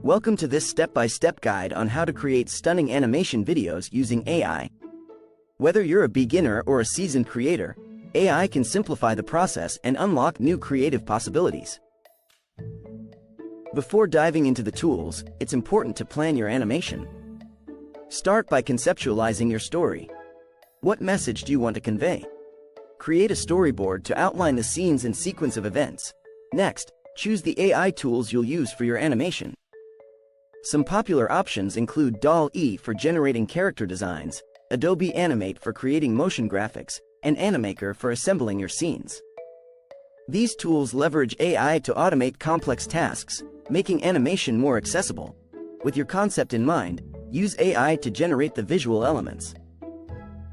Welcome to this step-by-step guide on how to create stunning animation videos using AI. Whether you're a beginner or a seasoned creator, AI can simplify the process and unlock new creative possibilities. Before diving into the tools, it's important to plan your animation. Start by conceptualizing your story. What message do you want to convey? Create a storyboard to outline the scenes and sequence of events. Next, choose the AI tools you'll use for your animation. Some popular options include DALL-E for generating character designs, Adobe Animate for creating motion graphics, and Animaker for assembling your scenes. These tools leverage AI to automate complex tasks, making animation more accessible. With your concept in mind, use AI to generate the visual elements.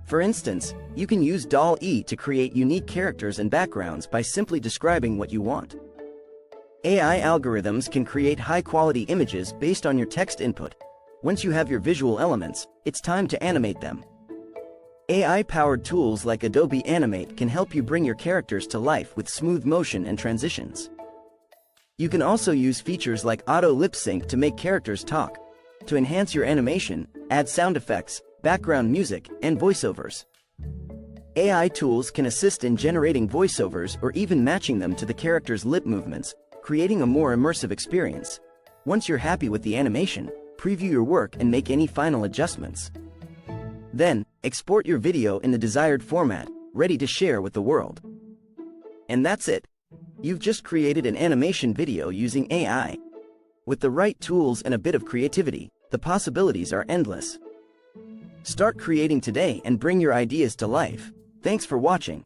For instance, you can use DALL-E to create unique characters and backgrounds by simply describing what you want. AI algorithms can create high-quality images based on your text input. Once you have your visual elements, it's time to animate them. AI-powered tools like Adobe Animate can help you bring your characters to life with smooth motion and transitions. You can also use features like auto lip sync to make characters talk. To enhance your animation, add sound effects, background music, and voiceovers. AI tools can assist in generating voiceovers or even matching them to the character's lip movements, creating a more immersive experience. Once you're happy with the animation, preview your work and make any final adjustments. Then, export your video in the desired format, ready to share with the world. And that's it. You've just created an animation video using AI. With the right tools and a bit of creativity, the possibilities are endless. Start creating today and bring your ideas to life. Thanks for watching.